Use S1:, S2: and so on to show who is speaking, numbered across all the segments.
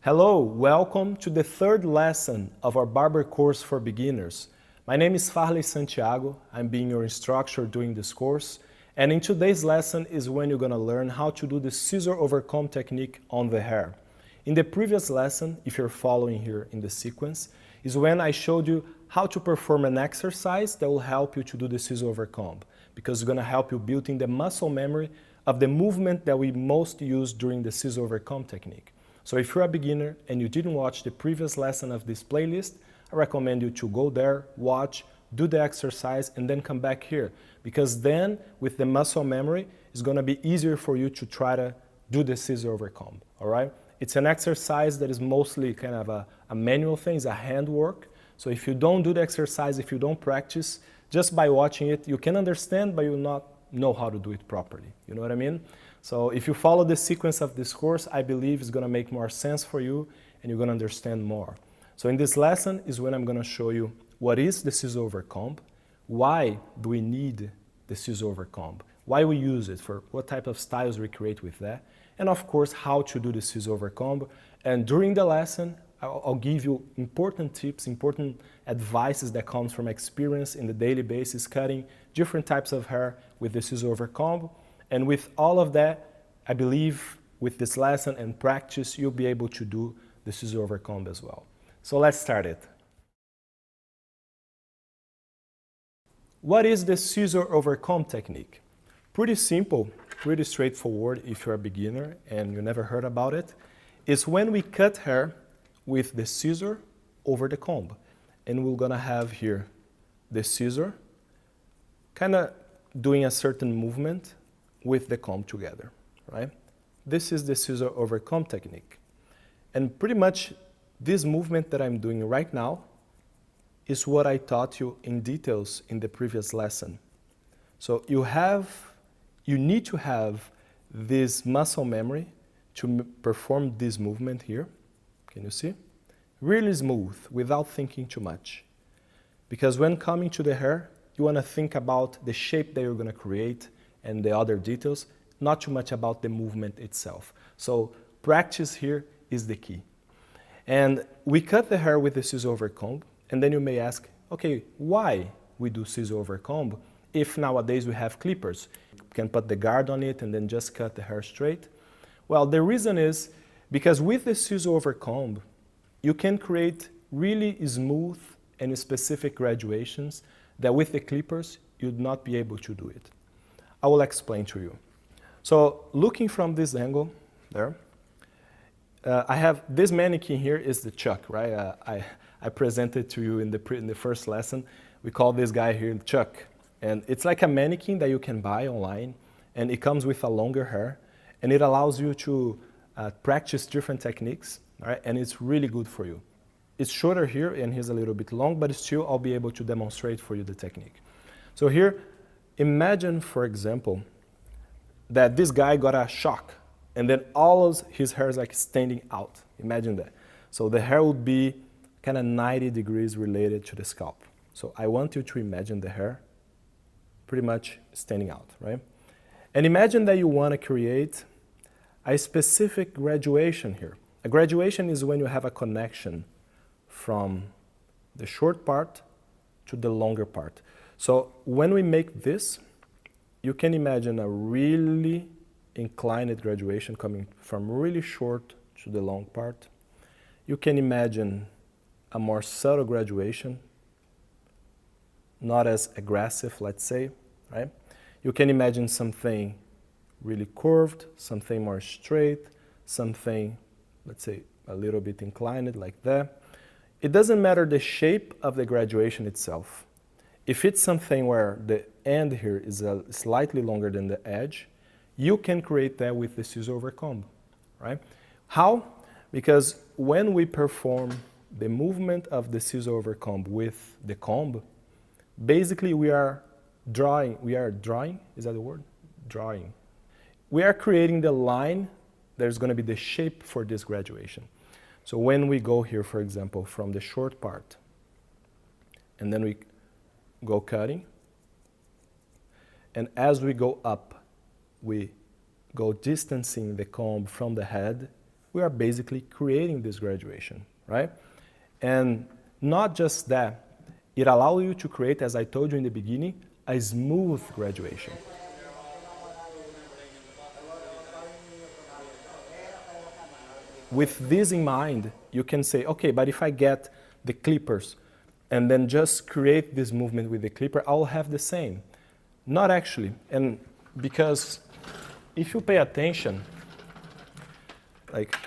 S1: Hello, welcome to the third lesson of our barber course for beginners. My name is Farley Santiago. I'm being your instructor during this course. And in today's lesson is when you're going to learn how to do the scissor-over-comb technique on the hair. In the previous lesson, if you're following here in the sequence, is when I showed you how to perform an exercise that will help you to do the scissor-over-comb, because it's going to help you building the muscle memory of the movement that we most use during the scissor-over-comb technique. So if you're a beginner and you didn't watch the previous lesson of this playlist, I recommend you to go there, watch, do the exercise, and then come back here. Because then, with the muscle memory, it's going to be easier for you to try to do the scissor-over-comb, all right? It's an exercise that is mostly kind of a manual thing, it's a handwork. So if you don't do the exercise, if you don't practice, just by watching it, you can understand, but you will not know how to do it properly. You know what I mean? So if you follow the sequence of this course, I believe it's going to make more sense for you and you're going to understand more. So in this lesson is when I'm going to show you what is the scissor-over-comb, why do we need the scissor-over-comb, why we use it, for what type of styles we create with that, and of course how to do the scissor-over-comb. And during the lesson, I'll give you important tips, important advices that comes from experience in the daily basis, cutting different types of hair with the scissor-over-comb. And with all of that, I believe with this lesson and practice, you'll be able to do the scissor-over-comb as well. So let's start it. What is the scissor-over-comb technique? Pretty simple, pretty straightforward if you're a beginner and you never heard about it. It's when we cut hair with the scissor over the comb. And we're gonna have here the scissor, kind of doing a certain movement with the comb together, right? This is the scissor-over-comb technique. And pretty much this movement that I'm doing right now is what I taught you in details in the previous lesson. So you need to have this muscle memory to perform this movement here. Can you see? Really smooth, without thinking too much. Because when coming to the hair, you want to think about the shape that you're going to create and the other details, not too much about the movement itself. So practice here is the key. And we cut the hair with the scissor-over-comb, and then you may ask, okay, why we do scissor-over-comb if nowadays we have clippers? You can put the guard on it and then just cut the hair straight. Well, the reason is because with the scissor-over-comb, you can create really smooth and specific graduations that with the clippers, you'd not be able to do it. I will explain to you. So looking from this angle there, I have this mannequin here is the Chuck, right? I presented to you in the first lesson. We call this guy here Chuck. And it's like a mannequin that you can buy online, and it comes with a longer hair, and it allows you to practice different techniques, right? And it's really good for you. It's shorter here, and he's a little bit long, but still I'll be able to demonstrate for you the technique. So here, imagine, for example, that this guy got a shock, and then all of his hair is like standing out. Imagine that. So the hair would be kind of 90 degrees related to the scalp. So I want you to imagine the hair pretty much standing out, right? And imagine that you want to create a specific graduation here. A graduation is when you have a connection from the short part to the longer part. So when we make this, you can imagine a really inclined graduation coming from really short to the long part. You can imagine a more subtle graduation, not as aggressive, let's say, right? You can imagine something really curved, something more straight, something, let's say, a little bit inclined like that. It doesn't matter the shape of the graduation itself. If it's something where the end here is slightly longer than the edge, you can create that with the scissor-over-comb, right? How? Because when we perform the movement of the scissor-over-comb with the comb, basically we are drawing, is that the word? Drawing. We are creating the line there's going to be the shape for this graduation. So when we go here, for example, from the short part, and then we go cutting, and as we go up, we go distancing the comb from the head, we are basically creating this graduation, right? And not just that, it allows you to create, as I told you in the beginning, a smooth graduation. With this in mind, you can say, okay, but if I get the clippers and then just create this movement with the clipper, I'll have the same. Not actually, and because if you pay attention, like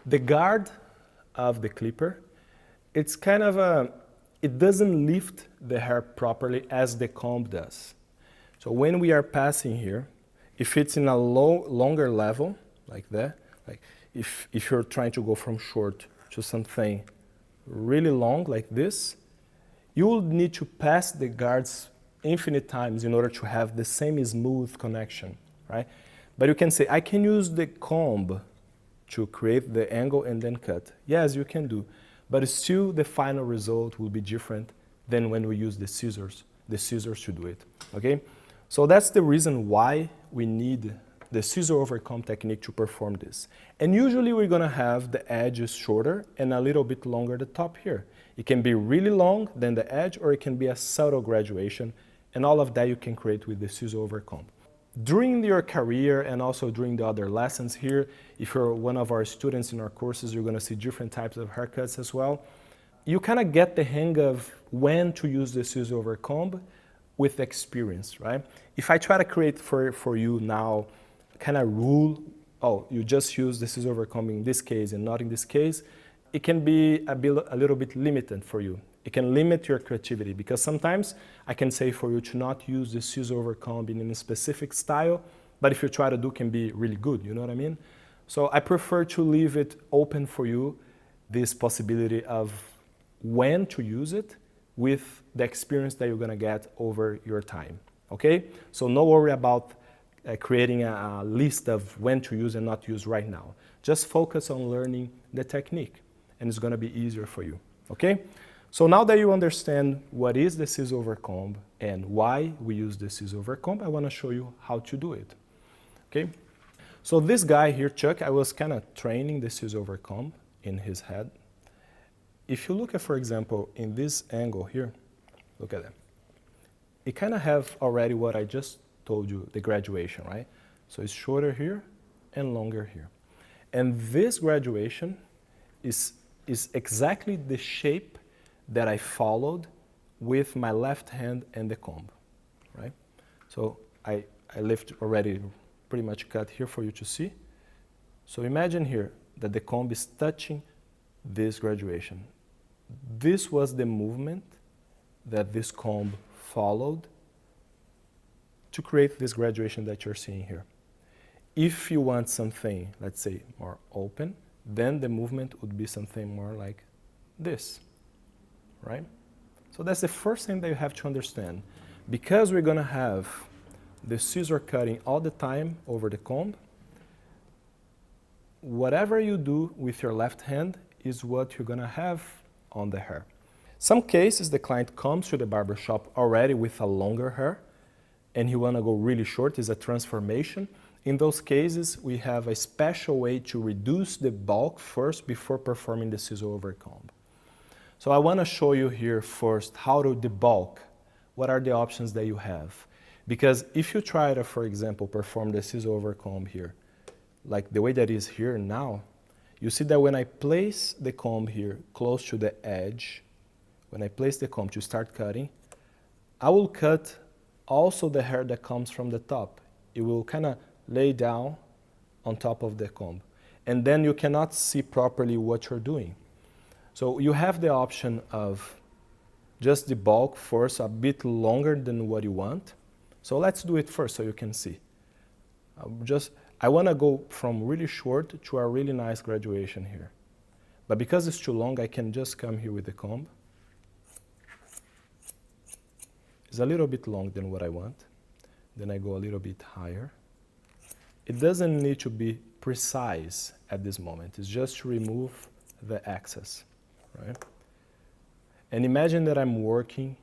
S1: the guard of the clipper, it's kind of it doesn't lift the hair properly as the comb does. So when we are passing here, if it's in a longer level, like that, like if you're trying to go from short to something really long like this, you will need to pass the guards infinite times in order to have the same smooth connection, right? But you can say, I can use the comb to create the angle and then cut. Yes, you can do, but still the final result will be different than when we use the scissors to do it, okay? So that's the reason why we need the scissor-over-comb technique to perform this. And usually we're gonna have the edges shorter and a little bit longer the top here. It can be really long than the edge, or it can be a subtle graduation, and all of that you can create with the scissor-over-comb. During your career and also during the other lessons here, if you're one of our students in our courses, you're gonna see different types of haircuts as well. You kind of get the hang of when to use the scissor-over-comb with experience, right? If I try to create for you now kind of rule, oh, you just use the scissor-over-comb in this case and not in this case, it can be a little bit limited for you. It can limit your creativity, because sometimes I can say for you to not use the scissor-over-comb in a specific style, but if you try to do, can be really good, you know what I mean? So I prefer to leave it open for you, this possibility of when to use it with the experience that you're gonna get over your time, okay? So no worry about creating a list of when to use and not use right now. Just focus on learning the technique, and it's gonna be easier for you, okay? So now that you understand what is the scissor-over-comb and why we use the scissor-over-comb, I wanna show you how to do it, okay? So this guy here, Chuck, I was kind of training the scissor-over-comb in his head. If you look at, for example, in this angle here, look at that. It kind of have already what I just told you, the graduation, right? So it's shorter here and longer here. And this graduation is exactly the shape that I followed with my left hand and the comb, right? So I left already pretty much cut here for you to see. So imagine here that the comb is touching this graduation. This was the movement that this comb followed to create this graduation that you're seeing here. If you want something, let's say, more open, then the movement would be something more like this, right? So that's the first thing that you have to understand. Because we're gonna have the scissor cutting all the time over the comb, whatever you do with your left hand is what you're gonna have on the hair. Some cases the client comes to the barber shop already with a longer hair and he wanna go really short, is a transformation. In those cases, we have a special way to reduce the bulk first before performing the scissor-over-comb. So I wanna show you here first how to debulk. What are the options that you have? Because if you try to, for example, perform the scissor-over-comb here, like the way that is here now, you see that when I place the comb here close to the edge, when I place the comb to start cutting, I will cut also the hair that comes from the top. It will kind of lay down on top of the comb. And then you cannot see properly what you're doing. So you have the option of just debulk first a bit longer than what you want. So let's do it first so you can see. I want to go from really short to a really nice graduation here. But because it's too long, I can just come here with the comb. It's a little bit long than what I want. Then I go a little bit higher. It doesn't need to be precise at this moment. It's just to remove the excess, right? And imagine that I'm working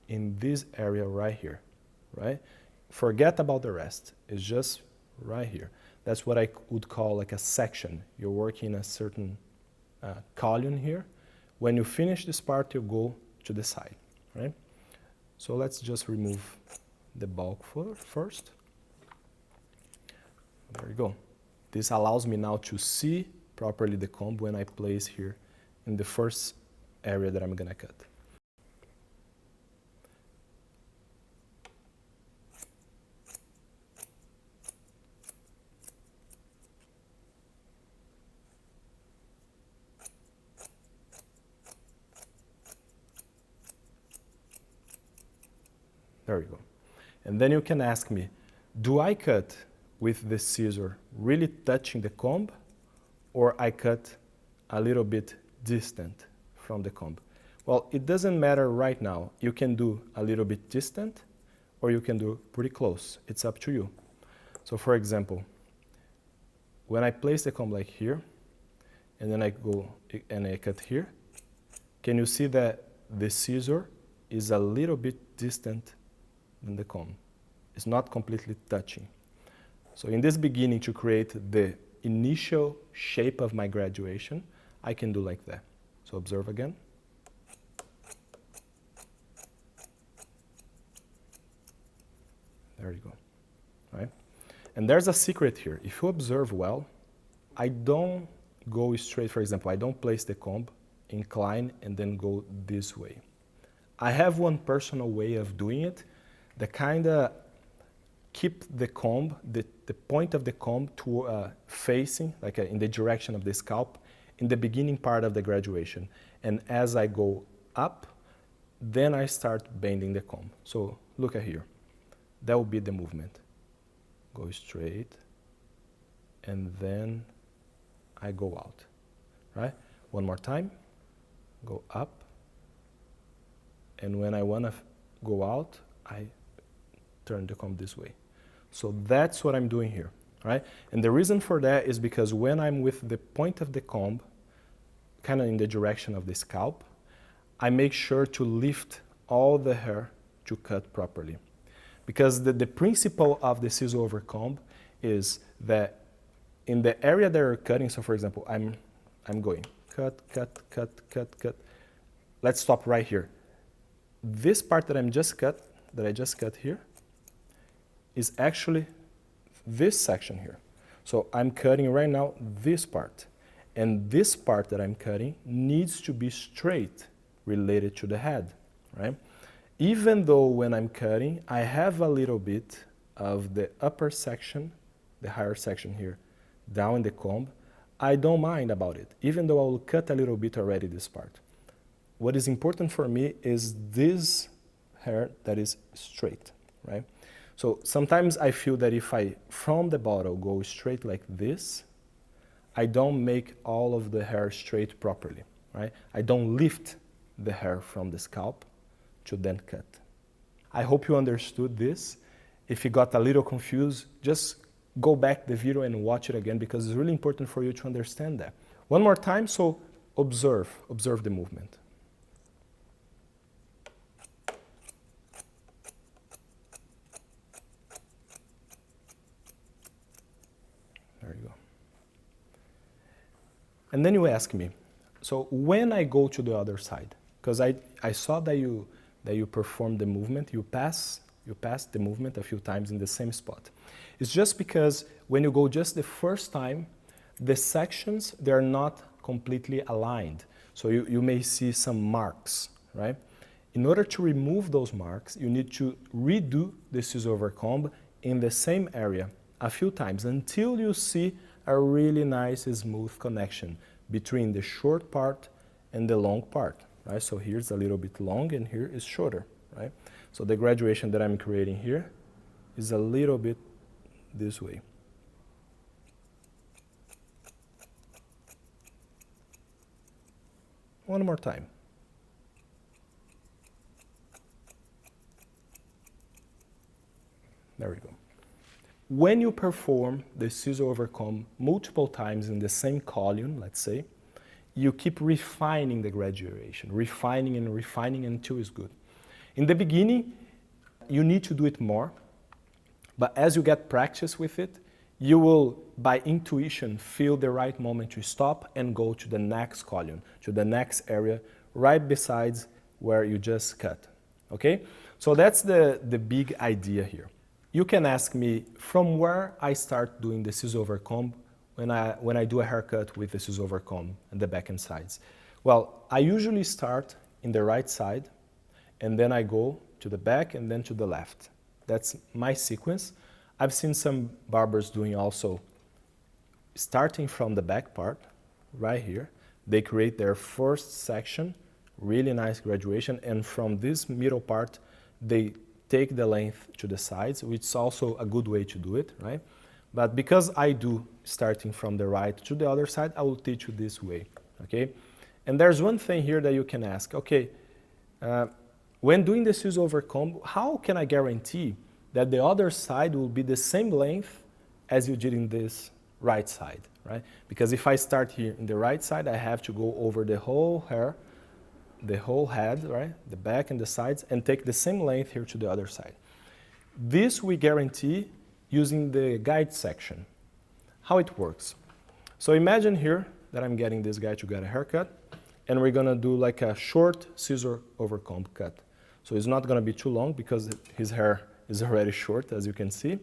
S1: in this area right here, right? Forget about the rest. It's just right here. That's what I would call like a section. You're working a certain column here. When you finish this part, you go to the side, right? So let's just remove the bulk first. There you go. This allows me now to see properly the comb when I place here in the first area that I'm gonna cut. There you go. And then you can ask me, do I cut with the scissor really touching the comb, or I cut a little bit distant from the comb? Well, it doesn't matter right now. You can do a little bit distant, or you can do pretty close. It's up to you. So for example, when I place the comb like here, and then I go and I cut here, can you see that the scissor is a little bit distant than the comb? It's not completely touching. So in this beginning, to create the initial shape of my graduation, I can do like that. So observe again. There you go, right? And there's a secret here. If you observe well, I don't go straight, for example, I don't place the comb, incline, and then go this way. I have one personal way of doing it that kind of keep the comb, the point of the comb to facing, like in the direction of the scalp, in the beginning part of the graduation. And as I go up, then I start bending the comb. So look at here. That will be the movement. Go straight, and then I go out, right? One more time, go up, and when I want to go out, I turn the comb this way. So that's what I'm doing here, right? And the reason for that is because when I'm with the point of the comb, kind of in the direction of the scalp, I make sure to lift all the hair to cut properly. Because the principle of the Scissor-over-Comb is that in the area that you're cutting, so for example, I'm going cut, cut, cut, cut, cut. Let's stop right here. This part that I just cut here, is actually this section here. So I'm cutting right now this part. And this part that I'm cutting needs to be straight related to the head, right? Even though when I'm cutting, I have a little bit of the upper section, the higher section here, down in the comb, I don't mind about it, even though I will cut a little bit already this part. What is important for me is this hair that is straight, right? So sometimes I feel that if I, from the bottle, go straight like this, I don't make all of the hair straight properly, right? I don't lift the hair from the scalp to then cut. I hope you understood this. If you got a little confused, just go back the video and watch it again, because it's really important for you to understand that. One more time, so observe the movement. There you go. And then you ask me, so when I go to the other side, because I saw that you performed the movement, you pass the movement a few times in the same spot. It's just because when you go just the first time, the sections, they're not completely aligned. So you may see some marks, right? In order to remove those marks, you need to redo the Scissor-over-Comb in the same area a few times until you see a really nice smooth connection between the short part and the long part, right? So here's a little bit long and here is shorter, right? So the graduation that I'm creating here is a little bit this way. One more time. There we go. When you perform the Scissor-over-Comb multiple times in the same column, let's say, you keep refining the graduation, refining and refining until it's good. In the beginning, you need to do it more, but as you get practice with it, you will, by intuition, feel the right moment to stop and go to the next column, to the next area, right besides where you just cut, okay? So that's the big idea here. You can ask me from where I start doing the scissor-over-comb when I do a haircut with the scissor-over-comb and the back and sides. Well, I usually start in the right side, and then I go to the back and then to the left. That's my sequence. I've seen some barbers doing also starting from the back part, right here. They create their first section, really nice graduation, and from this middle part, they take the length to the sides, which is also a good way to do it, right? But because I do starting from the right to the other side, I will teach you this way, okay? And there's one thing here that you can ask, okay, when doing the scissor-over-comb, how can I guarantee that the other side will be the same length as you did in this right side, right? Because if I start here in the right side, I have to go over the whole hair, the whole head, right? The back and the sides, and take the same length here to the other side. This we guarantee using the guide section. How it works. So imagine here that I'm getting this guy to get a haircut, and we're gonna do like a short scissor-over-comb cut. So it's not gonna be too long because his hair is already short, as you can see.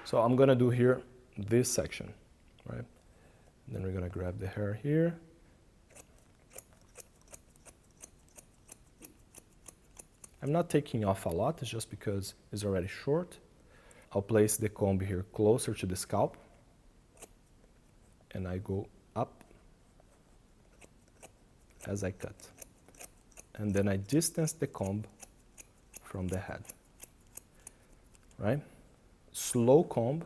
S1: So I'm gonna do here this section, right? Then we're gonna grab the hair here. I'm not taking off a lot, it's just because it's already short. I'll place the comb here closer to the scalp, and I go up as I cut. And then I distance the comb from the head, right? Slow comb,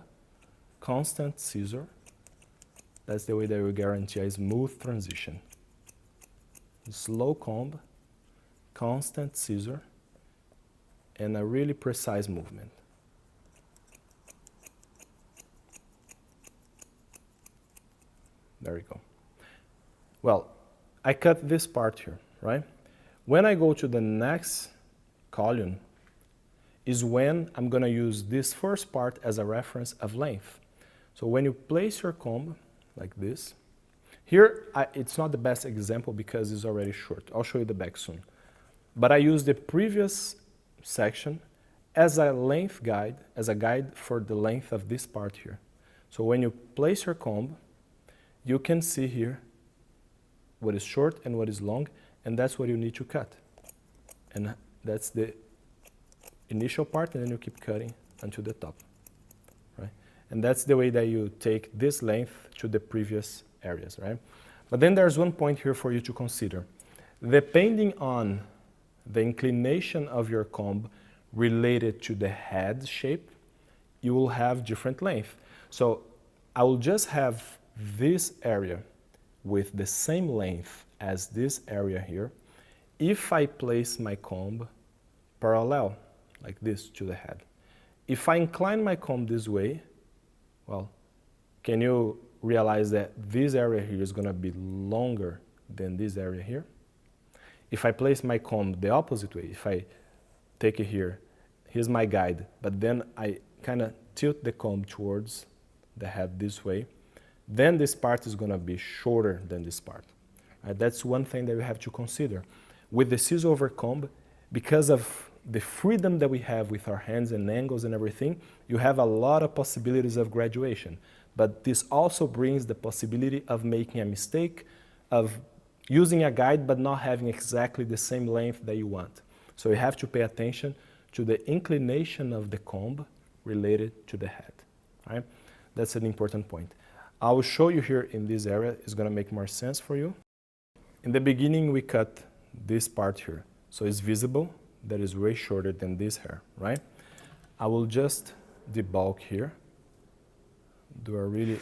S1: constant scissor. That's the way that we guarantee a smooth transition. Slow comb, constant scissor, and a really precise movement. There we go. Well, I cut this part here, right? When I go to the next column is when I'm gonna use this first part as a reference of length. So when you place your comb like this, here it's not the best example because it's already short. I'll show you the back soon. But I use the previous section as a length guide, as a guide for the length of this part here. So when you place your comb, you can see here what is short and what is long, and that's what you need to cut. And that's the initial part, and then you keep cutting until the top, right? And that's the way that you take this length to the previous areas, right? But then there's one point here for you to consider. Depending on the inclination of your comb related to the head shape, you will have different length. So I will just have this area with the same length as this area here if I place my comb parallel like this to the head. If I incline my comb this way, well, can you realize that this area here is gonna be longer than this area here? If I place my comb the opposite way, if I take it here, here's my guide, but then I kind of tilt the comb towards the head this way, then this part is gonna be shorter than this part. Right? That's one thing that you have to consider. With the scissor-over-comb, because of the freedom that we have with our hands and angles and everything, you have a lot of possibilities of graduation. But this also brings the possibility of making a mistake, of using a guide but not having exactly the same length that you want. So you have to pay attention to the inclination of the comb related to the head. Right? That's an important point. I will show you here in this area. It's going to make more sense for you. In the beginning, we cut this part here. So it's visible that is way shorter than this hair, right? I will just debulk here. Do a really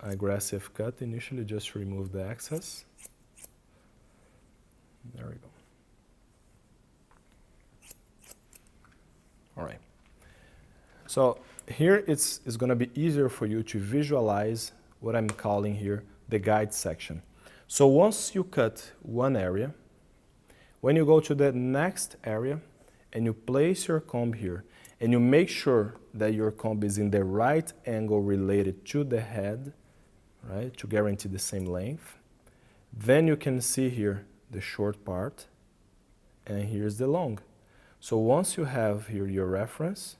S1: aggressive cut initially, just to remove the excess. There we go. All right. So here it's going to be easier for you to visualize what I'm calling here the guide section. So once you cut one area, when you go to the next area and you place your comb here and you make sure that your comb is in the right angle related to the head, right, to guarantee the same length. Then you can see here the short part, and here's the long. So once you have here your reference,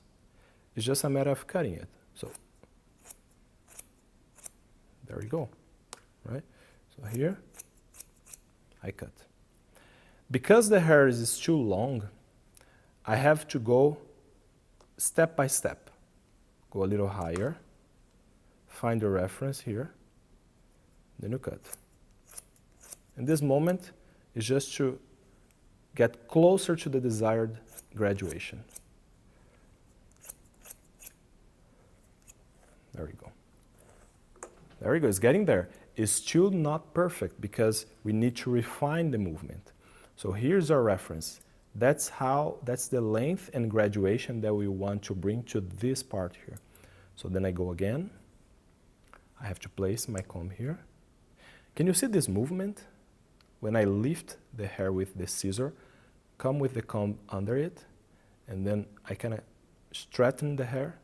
S1: it's just a matter of cutting it. So there you go, right? So here, I cut. Because the hair is too long, I have to go step by step. Go a little higher, find the reference here, then you cut. And this moment is just to get closer to the desired graduation. There we go. There we go, it's getting there. It's still not perfect because we need to refine the movement. So here's our reference. That's the length and graduation that we want to bring to this part here. So then I go again. I have to place my comb here. Can you see this movement? When I lift the hair with the scissor, come with the comb under it, and then I kind of straighten the hair,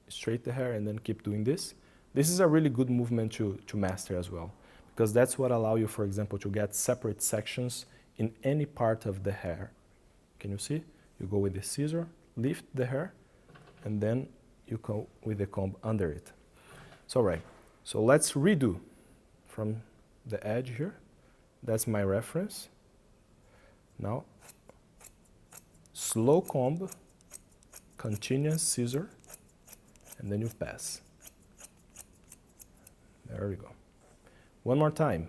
S1: straighten the hair, and then keep doing this. This is a really good movement to master as well, because that's what allows you, for example, to get separate sections in any part of the hair. Can you see? You go with the scissor, lift the hair, and then you go with the comb under it. So right, so let's redo from the edge here. That's my reference. Now, slow comb, continuous scissor, and then you pass. There we go. One more time.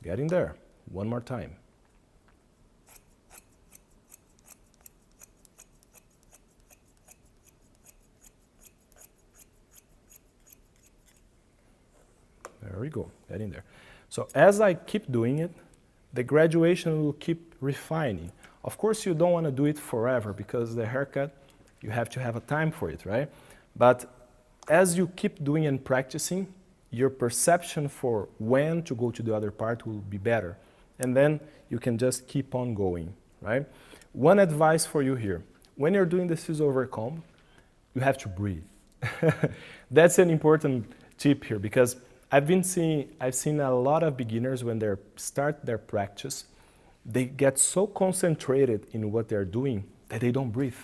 S1: Getting there. One more time. There we go, getting there. So as I keep doing it, the graduation will keep refining. Of course, you don't want to do it forever because the haircut, you have to have a time for it, right? But as you keep doing and practicing, your perception for when to go to the other part will be better. And then you can just keep on going, right? One advice for you here. When you're doing the Scissor-over-Comb, you have to breathe. That's an important tip here because I've seen a lot of beginners when they start their practice, they get so concentrated in what they're doing that they don't breathe.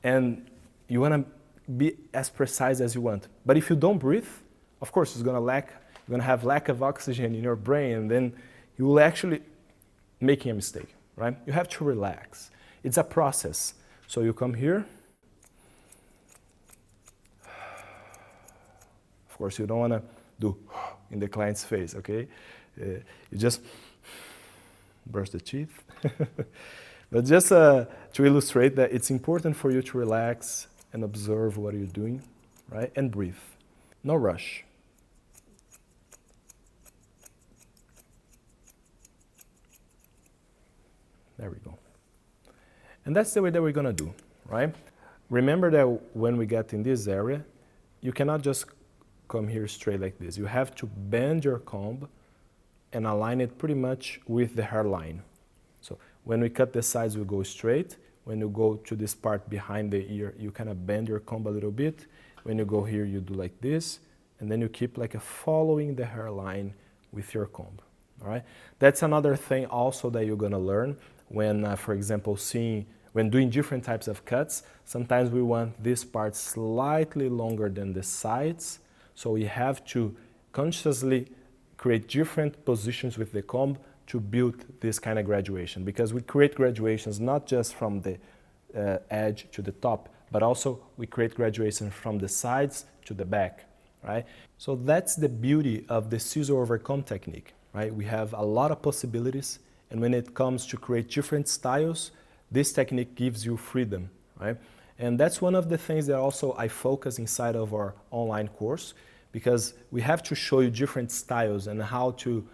S1: And you want to be as precise as you want. But if you don't breathe, of course, you're going to have lack of oxygen in your brain, and then you will actually making a mistake, right? You have to relax. It's a process. So you come here. Of course, you don't want to do in the client's face, okay? You just brush the teeth. But just to illustrate that it's important for you to relax and observe what you're doing, right? And breathe. No rush. There we go. And that's the way that we're going to do, right? Remember that when we get in this area, you cannot just come here straight like this. You have to bend your comb and align it pretty much with the hairline. So when we cut the sides, we go straight. When you go to this part behind the ear, you kind of bend your comb a little bit. When you go here, you do like this, and then you keep like following the hairline with your comb, all right? That's another thing also that you're gonna learn when, for example, when doing different types of cuts. Sometimes we want this part slightly longer than the sides, so we have to consciously create different positions with the comb to build this kind of graduation, because we create graduations not just from the edge to the top, but also we create graduation from the sides to the back, right? So that's the beauty of the Scissor-over-Comb technique, right? We have a lot of possibilities, and when it comes to create different styles, this technique gives you freedom, right? And that's one of the things that also I focus inside of our online course, because we have to show you different styles and how to,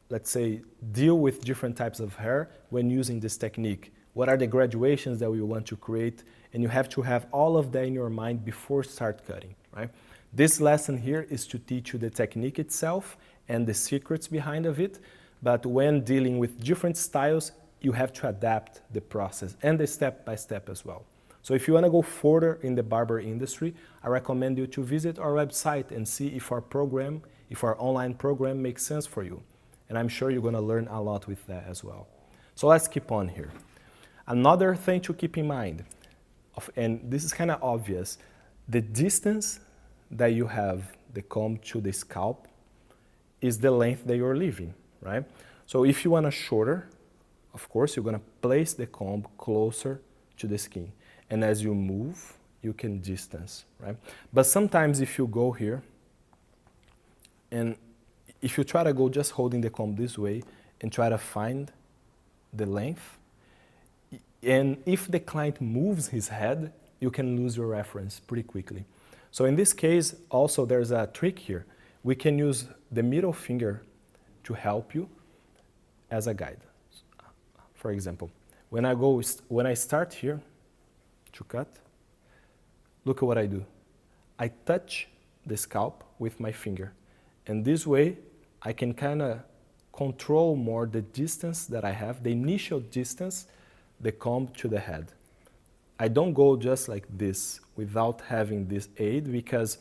S1: let's say, deal with different types of hair when using this technique. What are the graduations that we want to create? And you have to have all of that in your mind before start cutting, right? This lesson here is to teach you the technique itself and the secrets behind of it, but when dealing with different styles, you have to adapt the process and the step-by-step as well. So if you want to go further in the barber industry, I recommend you to visit our website and see if our program, if our online program makes sense for you. And I'm sure you're going to learn a lot with that as well. So let's keep on here. Another thing to keep in mind, and this is kind of obvious, the distance that you have the comb to the scalp is the length that you're leaving, right? So if you want a shorter, of course, you're going to place the comb closer to the skin. And as you move, you can distance, right? But sometimes if you go here, and if you try to go just holding the comb this way and try to find the length, and if the client moves his head, you can lose your reference pretty quickly. So in this case, also there's a trick here. We can use the middle finger to help you as a guide. For example, when I start here to cut, look at what I do. I touch the scalp with my finger. And this way, I can kind of control more the distance that I have, the initial distance, the comb to the head. I don't go just like this without having this aid, because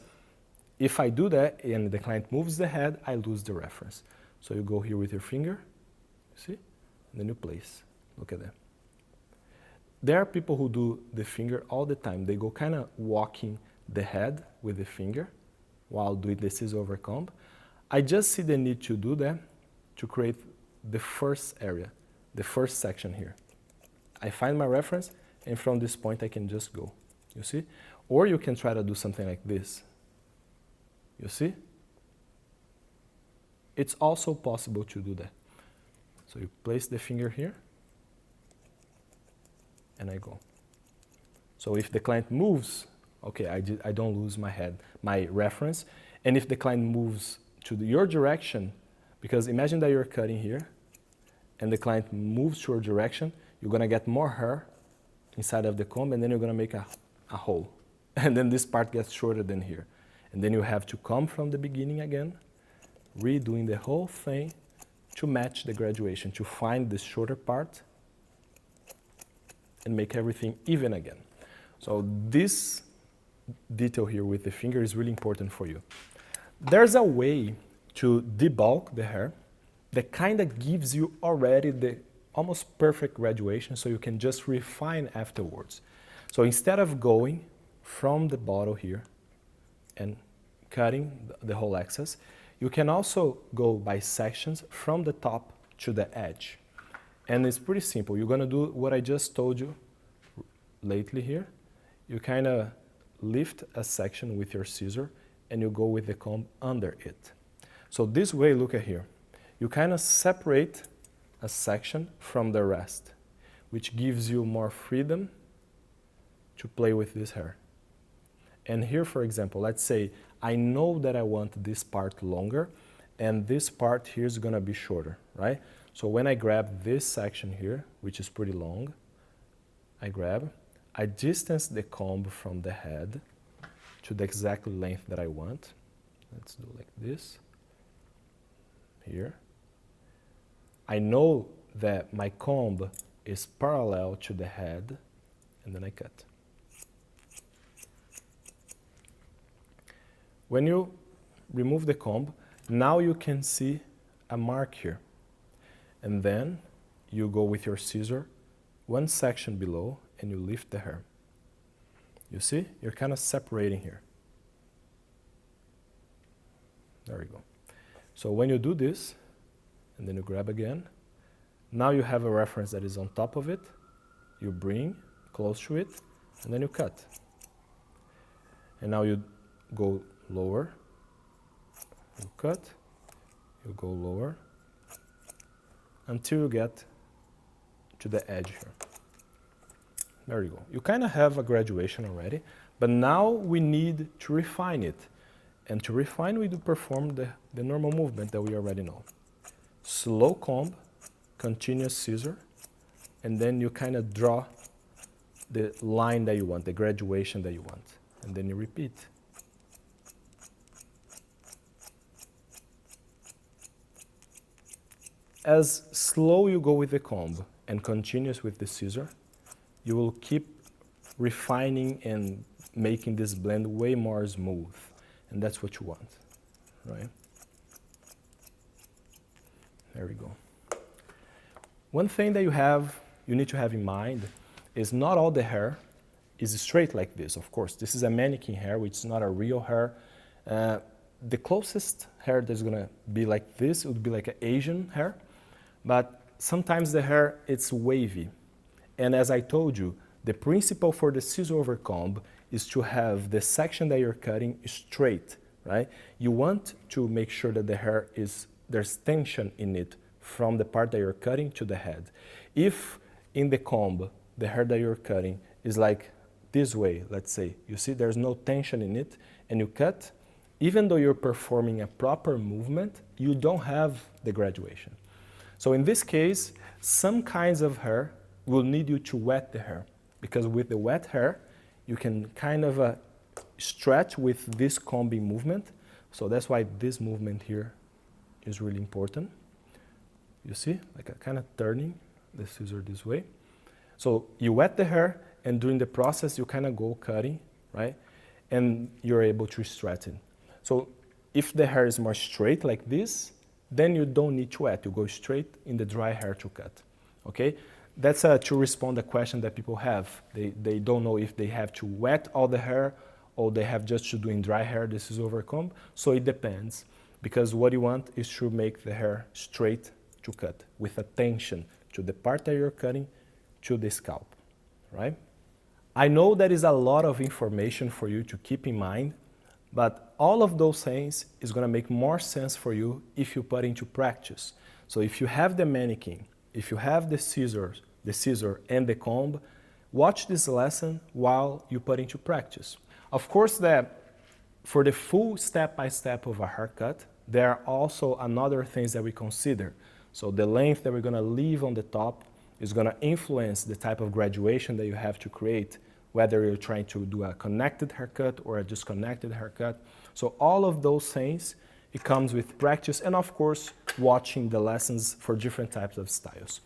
S1: if I do that and the client moves the head, I lose the reference. So you go here with your finger, see? And then you place. Look at that. There are people who do the finger all the time. They go kind of walking the head with the finger while doing the Scissor-over-Comb. I just see the need to do that to create the first area, the first section here. I find my reference, and from this point I can just go, you see? Or you can try to do something like this, you see? It's also possible to do that. So you place the finger here, and I go. So if the client moves, okay, I don't lose my reference. And if the client moves to your direction, because imagine that you're cutting here, and the client moves to your direction, you're gonna get more hair inside of the comb, and then you're gonna make a hole. And then this part gets shorter than here. And then you have to come from the beginning again, redoing the whole thing to match the graduation, to find the shorter part and make everything even again. So this detail here with the finger is really important for you. There's a way to debulk the hair that kind of gives you already the almost perfect graduation, so you can just refine afterwards. So instead of going from the bottle here and cutting the whole excess, you can also go by sections from the top to the edge. And it's pretty simple. You're gonna do what I just told you lately here. You kind of lift a section with your scissor and you go with the comb under it. So this way, look at here. You kind of separate a section from the rest, which gives you more freedom to play with this hair. And here, for example, let's say I know that I want this part longer and this part here is gonna be shorter, right? So when I grab this section here, which is pretty long, I distance the comb from the head to the exact length that I want. Let's do like this, here. I know that my comb is parallel to the head, and then I cut. When you remove the comb, now you can see a mark here. And then you go with your scissor one section below and you lift the hair. You see? You're kind of separating here. There we go. So when you do this, and then you grab again, now you have a reference that is on top of it. You bring close to it, and then you cut. And now you go lower, you cut, you go lower, until you get to the edge here. There you go. You kind of have a graduation already, but now we need to refine it. And to refine, we do perform the normal movement that we already know. Slow comb, continuous scissor, and then you kind of draw the line that you want, the graduation that you want. And then you repeat. As slow you go with the comb and continuous with the scissor, you will keep refining and making this blend way more smooth. And that's what you want, right? There we go. One thing that you need to have in mind is not all the hair is straight like this, of course. This is a mannequin hair, which is not a real hair. The closest hair that's gonna be like this would be like an Asian hair, but sometimes the hair, it's wavy. And as I told you, the principle for the scissor-over-comb is to have the section that you're cutting straight, right? You want to make sure that the hair there's tension in it from the part that you're cutting to the head. If in the comb, the hair that you're cutting is like this way, let's say, you see there's no tension in it, and you cut, even though you're performing a proper movement, you don't have the graduation. So in this case, some kinds of hair will need you to wet the hair, because with the wet hair, you can kind of stretch with this combing movement. So that's why this movement here is really important. You see, like a kind of turning the scissor this way. So you wet the hair, and during the process, you kind of go cutting, right? And you're able to stretch it. So if the hair is more straight like this, then you don't need to wet. You go straight in the dry hair to cut, okay? That's to respond to the question that people have. They don't know if they have to wet all the hair or they have just to do in dry hair. This is over-comb. So it depends, because what you want is to make the hair straight to cut with attention to the part that you're cutting to the scalp, right? I know that is a lot of information for you to keep in mind, but all of those things is going to make more sense for you if you put into practice. So if you have the mannequin, if you have the scissor and the comb, watch this lesson while you put into practice. Of course, that for the full step-by-step of a haircut, there are also another things that we consider. So the length that we're going to leave on the top is going to influence the type of graduation that you have to create, whether you're trying to do a connected haircut or a disconnected haircut. So all of those things, it comes with practice and of course, watching the lessons for different types of styles.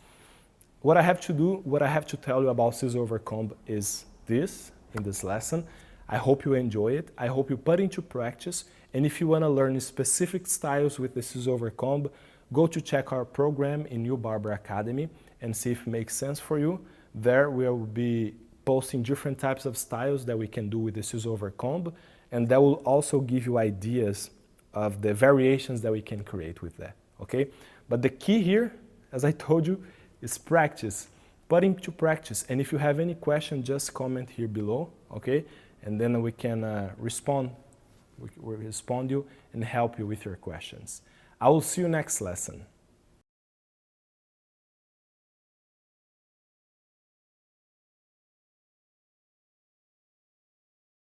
S1: What I have to tell you about scissor-over-comb is this, in this lesson. I hope you enjoy it. I hope you put into practice. And if you want to learn specific styles with the scissor-over-comb, go to check our program in UBarber Academy and see if it makes sense for you. There we will be posting different types of styles that we can do with the scissor-over-comb, and that will also give you ideas of the variations that we can create with that, okay? But the key here, as I told you, is practice. Put into practice, and if you have any question, just comment here below, okay? And then we can respond you and help you with your questions. I will see you next lesson.